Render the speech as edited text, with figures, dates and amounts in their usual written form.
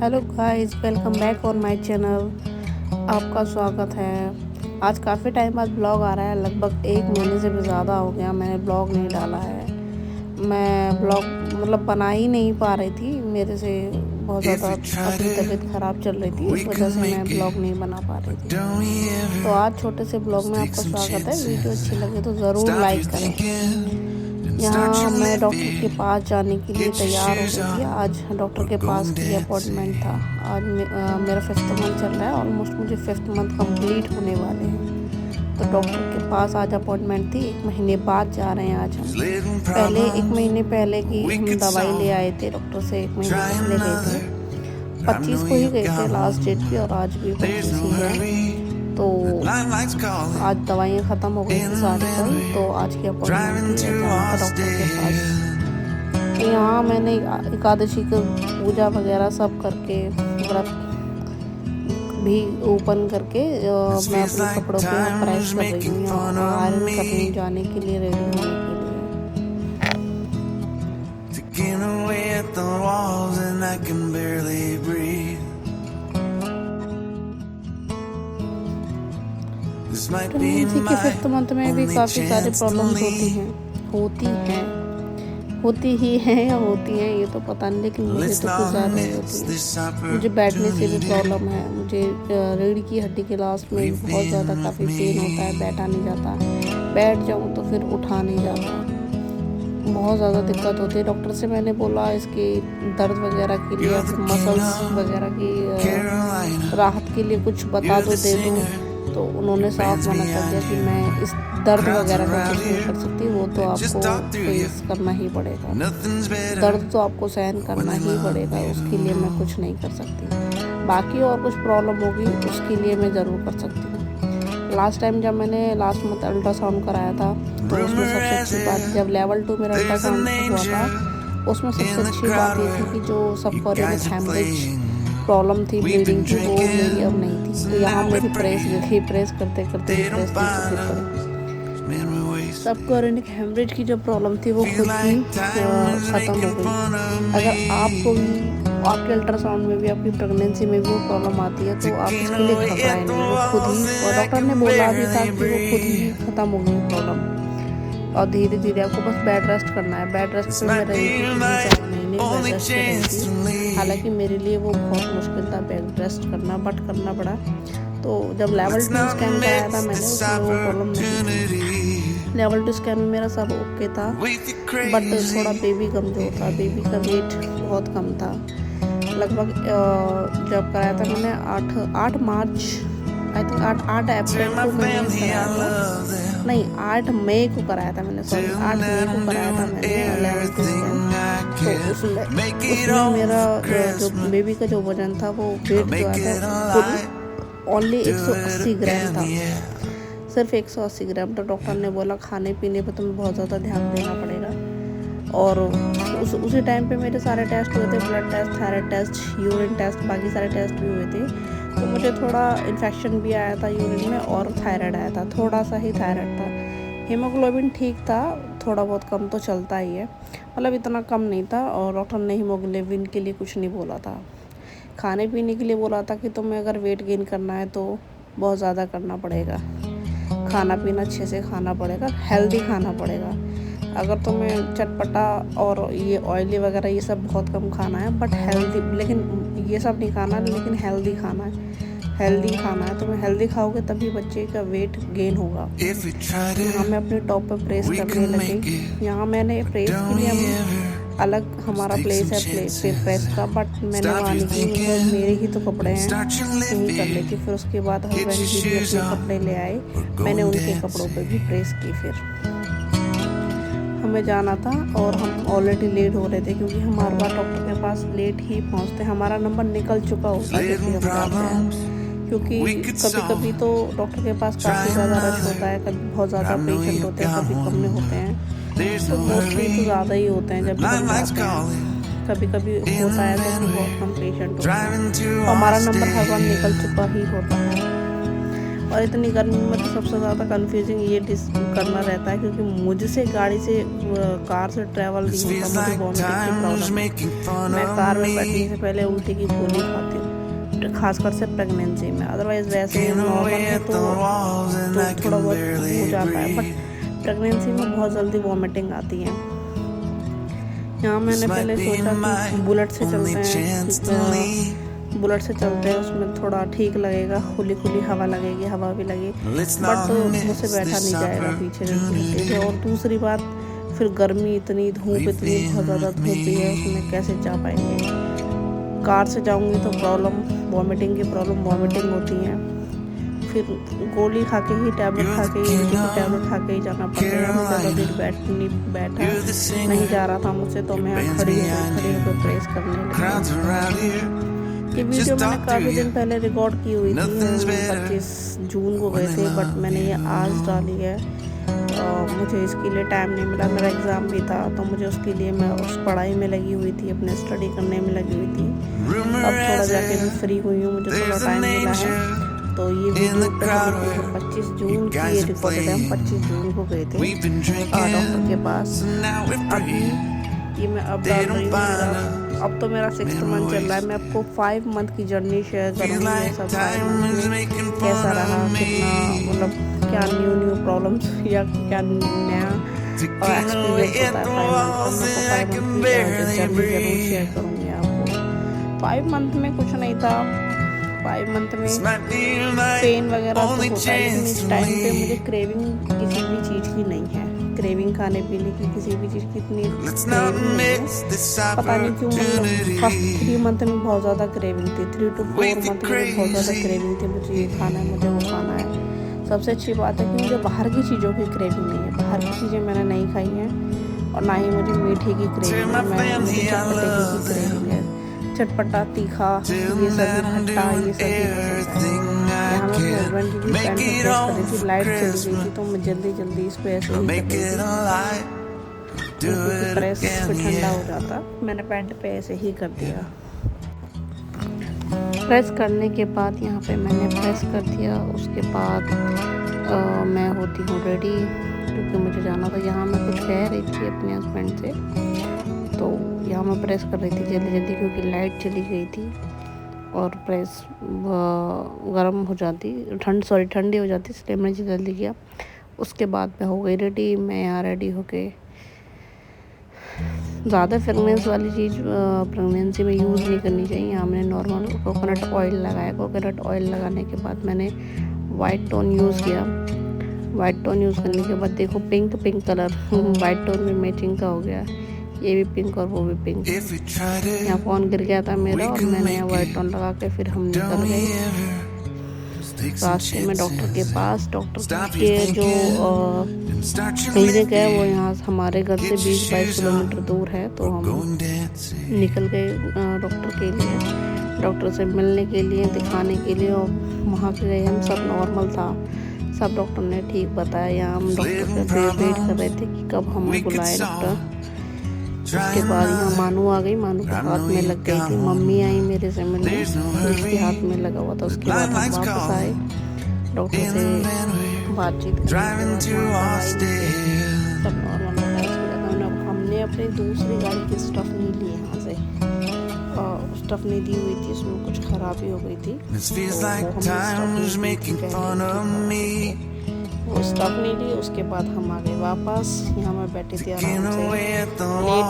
Hello guys, welcome back on my channel. आपका स्वागत है। आज काफ़ी टाइम बाद ब्लॉग आ रहा है। लगभग 1 महीने से भी ज़्यादा हो गया मैंने ब्लॉग नहीं डाला है। मैं ब्लॉग बना ही नहीं पा रही थी। मेरे से बहुत ज़्यादा अपनी तबीयत ख़राब चल रही थी, इस वजह से मैं ब्लॉग नहीं बना पा रही थी। तो आज छोटे से ब्लॉग में आपका स्वागत है। वीडियो अच्छी लगे तो ज़रूर लाइक करें। यहाँ मैं डॉक्टर के पास जाने के लिए तैयार हो गई थी। आज डॉक्टर के पास की अपॉइंटमेंट था। आज मेरा 5th मंथ चल रहा है। ऑलमोस्ट मुझे 5th मंथ कंप्लीट होने वाले हैं। तो डॉक्टर के पास आज अपॉइंटमेंट थी। 1 महीने बाद जा रहे हैं आज हम। पहले 1 महीने पहले की हम दवाई ले आए थे डॉक्टर से। 1 महीने पहले गए थे, 25 को ही गए थे लास्ट डेट भी, और आज भी 25 ही है। तो आज दवाइयाँ ख़त्म हो गई थी सारी कल। तो आज की अपॉइंटमेंट थी डॉक्टर के पास। यहाँ मैंने एकादशी का पूजा वगैरह सब करके, व्रत भी ओपन करके मैं अपने कपड़ों पे प्रेस कर रही हूँ, आयरन करने जाने के लिए रेडी होने के लिए। प्रेगनेंसी के 5th मंथ में भी काफ़ी सारी प्रॉब्लम्स होती हैं, ये तो पता नहीं, लेकिन मुझे तो कुछ ज़्यादा ही होती है। मुझे बैठने से भी प्रॉब्लम है। मुझे रीढ़ की हड्डी के लास्ट में बहुत ज़्यादा काफ़ी पेन होता है। बैठा नहीं जाता, बैठ जाऊँ तो फिर उठा नहीं जाता, बहुत ज़्यादा दिक्कत होती है। डॉक्टर से मैंने बोला इसके दर्द वगैरह के लिए, मसल्स वगैरह की राहत के लिए कुछ बता दो, दे दो। तो उन्होंने साफ मना कर दिया कि मैं इस दर्द वगैरह का कुछ नहीं कर सकती। वो तो आपको फेस करना ही पड़ेगा, दर्द तो आपको सहन करना ही पड़ेगा, उसके लिए मैं कुछ नहीं कर सकती। बाकी और कुछ प्रॉब्लम होगी उसके लिए मैं ज़रूर कर सकती हूँ। लास्ट टाइम जब मैंने लास्ट मंथ अल्ट्रासाउंड कराया था, तो उसमें सबसे अच्छी बात, जब लेवल 2 मेरा अल्ट्रासाउंड हुआ था, उसमें सबसे अच्छी बात ये थी कि जो सबकोरियन हेमरेज प्रॉब्लम थी, ब्लीडिंग थी, वो मेरी अब नहीं थी। तो यहाँ मेरी प्रेस करते करते प्रेस पड़ी। सबकोरियन हेमरेज की जो प्रॉब्लम थी वो खुद ही ख़त्म हो गई। अगर आपको भी, आपके अल्ट्रासाउंड में भी, आपकी प्रेगनेंसी में भी वो प्रॉब्लम आती है, तो आप इसके लिए घबराएं नहीं। वो खुद ही, और डॉक्टर ने बोला भी था कि वो खुद ही ख़त्म हो गई प्रॉब्लम, और धीरे धीरे आपको बस बेड रेस्ट करना है। बेड रेस्ट में मैं रही थी 3-4 महीने बेड रेस्ट पे रही थी। हालांकि मेरे लिए वो बहुत मुश्किल था बेड रेस्ट करना, बट करना पड़ा। तो जब लेवल 2 स्कैन कराया था मैंने, उसमें वो प्रॉब्लम नहीं थी। लेवल 2 स्कैन में मेरा सब ओके था, बट थोड़ा बेबी कमजोर था। बेबी का वेट बहुत कम था। लगभग जब कराया था मैंने 8 मार्च, आई थिंक 8 अप्रैल को मैंने कराया था, नहीं 8 मई को कराया था मैंने, सॉरी 8 मई को कराया था मैंने लेवल 2 स्कैन। तो उसमें मेरा जो बेबी का जो वजन था, वो वेट जो आया था ओनली 180 ग्राम था, सिर्फ 180 ग्राम। तो डॉक्टर ने बोला खाने पीने पर तुम्हें बहुत ज़्यादा ध्यान देना पड़ेगा। और उसी टाइम पे मेरे सारे टेस्ट हुए थे, blood test, thyroid test, urine test, बाकी सारे टेस्ट भी हुए थे। तो मुझे थोड़ा इन्फेक्शन भी आया था यूरिन में, और थायराइड आया था, थोड़ा सा ही थायराइड था। हीमोग्लोबिन ठीक था, थोड़ा बहुत कम तो चलता ही है, इतना कम नहीं था। और डॉक्टर ने हीमोग्लोबिन के लिए कुछ नहीं बोला था। खाने पीने के लिए बोला था कि तुम्हें अगर वेट गेन करना है तो बहुत ज़्यादा करना पड़ेगा, खाना पीना अच्छे से खाना पड़ेगा, हेल्दी खाना पड़ेगा। अगर तुम्हें चटपटा और ये ऑयली वगैरह ये सब बहुत कम खाना है, बट हेल्दी, लेकिन ये सब नहीं खाना, लेकिन हेल्दी खाना है। तुम्हें हेल्दी खाओगे तभी बच्चे का वेट गेन होगा। यहाँ मैं अपने टॉप पर प्रेस करने लगी। यहाँ मैंने प्रेस के लिए अलग हमारा प्लेस है प्रेस का, बट मैंने वहाँ नहीं की, मेरे ही तो कपड़े हैं, यही कर लेती। फिर उसके बाद हस्बैंड जी भी अपने कपड़े ले आए, मैंने उनके कपड़ों पे भी प्रेस की। फिर हमें जाना था और हम ऑलरेडी लेट हो रहे थे, क्योंकि हमारे बार डॉक्टर के पास लेट ही पहुँचते, हमारा नंबर निकल चुका होता है जब भी हम जाते हैं। क्योंकि कभी कभी तो डॉक्टर के पास काफ़ी ज़्यादा रश होता है, कभी बहुत ज़्यादा पेशेंट होते हैं, कभी कम में होते हैं। तो मोस्टली तो ज़्यादा ही होते हैं जब भी हम जाते हैं। कभी कभी होता है तो बहुत कम पेशेंट होते हैं। हमारा नंबर हर बार निकल चुका ही होता है। और इतनी गर्मी में तो सबसे ज़्यादा कंफ्यूजिंग ये करना रहता है क्योंकि मुझसे गाड़ी से कार से ट्रैवल नहीं होता, मुझे वॉमिटिंग की प्रॉब्लम। मैं कार में बैठने से पहले उल्टी की गोली खाती हूँ, खासकर से प्रेगनेंसी में। अदरवाइज़ वैसे नॉर्मल है तो थोड़ा बहुत हो जाता है, बट प्रेगनेंसी में बहुत जल्दी वॉमिटिंग आती है। यहाँ मैंने पहले सोचा कि बुलेट से चलते हैं, उसमें थोड़ा ठीक लगेगा, खुली खुली हवा लगेगी, हवा भी लगे, बट मुझसे बैठा नहीं जाएगा पीछे से। और दूसरी बात, फिर गर्मी इतनी, धूप इतनी, बहुत ज़्यादा धूप भी है, उसमें कैसे जा पाएंगे। कार से जाऊंगी तो प्रॉब्लम वॉमिटिंग की प्रॉब्लम वॉमिटिंग होती है, फिर गोली खा के ही टैबलेट खा के ही जाना पड़ेगा। मैं ज़्यादा देर बैठा नहीं जा रहा था मुझसे, तो मैं खड़ी होकर प्रेस करने लगी। ये वीडियो मैंने काफ़ी दिन पहले रिकॉर्ड की हुई थी, 25 जून को गए थे, बट मैंने ये आज डाली है। मुझे इसके लिए टाइम नहीं मिला, मेरा एग्ज़ाम भी था, तो मुझे उसके लिए मैं उस पढ़ाई में लगी हुई थी, अपने स्टडी करने में लगी हुई थी। अब थोड़ा जाके मैं फ्री हुई हूँ, मुझे थोड़ा टाइम मिला है, तो ये वीडियो 25 जून की ये रिकॉर्डेड है। हम 25 जून को गए थे डॉक्टर के पास। अभी ये मैं अब डाल रही हूँ, अब तो मेरा 6th मंथ चल रहा है। मैं आपको 5 मंथ की जर्नी शेयर करूँगी, सब 5 मंथ में कैसा रहा, कितना मतलब क्या न्यू प्रॉब्लम्स या क्या नया एक्सपीरियंस होता है 5 मंथ का। मैं 5 मंथ की जर्नी जरूर शेयर करूँगी आपको। 5 मंथ में कुछ नहीं था, 5 मंथ में पेन वगैरह तो होता है, लेकिन इस टाइम पे मुझे क्रेविंग किसी भी चीज़ की नहीं है। क्रेविंग खाने पीने की किसी भी चीज़ की इतनी क्रेविंग नहीं है, पता नहीं क्यों। मतलब फर्स्ट 3 मंथ में बहुत ज़्यादा क्रेविंग थी, 3 to 4 मंथ में बहुत ज़्यादा क्रेविंग थी, मुझे ये खाना है, मुझे वो खाना है। सबसे अच्छी बात है कि मुझे बाहर की चीज़ों की क्रेविंग नहीं है, बाहर की चीज़ें मैंने नहीं खाई हैं, और ना ही मुझे मीठे की क्रेविंग है, मुझे चटपटे की क्रेविंग है। चटपटा, तीखा, ये सभी खट्टा, ये सभी पसंद है। यहाँ मैं अपने हस्बैंड की भी पैंट में प्रेस कर रही थी, लाइट चली गई थी, तो मैं जल्दी इस पे ऐसे ही कर रही थी, क्योंकि प्रेस पे ठंडा हो जाता। मैंने पैंट पे ऐसे ही कर दिया। प्रेस करने के बाद यहाँ पे मैंने प्रेस कर दिया, उसके बाद मैं होती हूँ रेडी, क्योंकि मुझे जाना था। यहाँ मैं कुछ कह रही थी अपने हस्बैंड से, तो यहाँ मैं प्रेस कर रही थी जल्दी, क्योंकि लाइट चली गई थी और प्रेस गर्म हो जाती, ठंडी हो जाती, इसलिए मैंने जल्दी किया। उसके बाद मैं हो गई रेडी। मैं यहाँ रेडी होके, ज़्यादा फ्रेगनेंस वाली चीज़ प्रेगनेंसी में यूज़ नहीं करनी चाहिए। यहाँ मैंने नॉर्मल कोकोनट ऑयल लगाया। कोकोनट ऑयल लगाने के बाद मैंने वाइट टोन यूज़ किया। वाइट टोन यूज़ करने के बाद देखो पिंक कलर वाइट टोन में मैचिंग का हो गया, ये भी पिंक और वो भी पिंक। यहाँ फ़ोन गिर गया था मेरा, और मैंने यहाँ वाइट टोन लगा के फिर हम निकल गए रास्ते में डॉक्टर के पास। डॉक्टर के जो क्लिनिक है वो यहाँ हमारे घर से 20-22 किलोमीटर दूर है, तो हम निकल गए डॉक्टर के लिए, डॉक्टर से मिलने के लिए, दिखाने के लिए। और वहाँ गए हम, सब नॉर्मल था, सब डॉक्टर ने ठीक बताया। यहाँ हम डॉक्टर का वेट कर रहे थे कि कब हमें बुलाए डॉक्टर। उसके बाद यहाँ मानू आ गई, मानू के हाथ में लग गई थी। मम्मी आई मेरे से मिलने, उसके हाथ में लगा हुआ था। उसके बाद हम वापस आए, डॉक्टर से बातचीत करने, सब नॉर्मल होता। हमने अपनी दूसरी गाड़ी की स्टफ नहीं ली यहाँ से, स्टफ नहीं दी हुई थी, उसमें कुछ खराबी हो गई थी, वो स्टफ नहीं ली। उसके बाद हम आ गए वापस। यहाँ मैं बैठी थी आराम से, लेट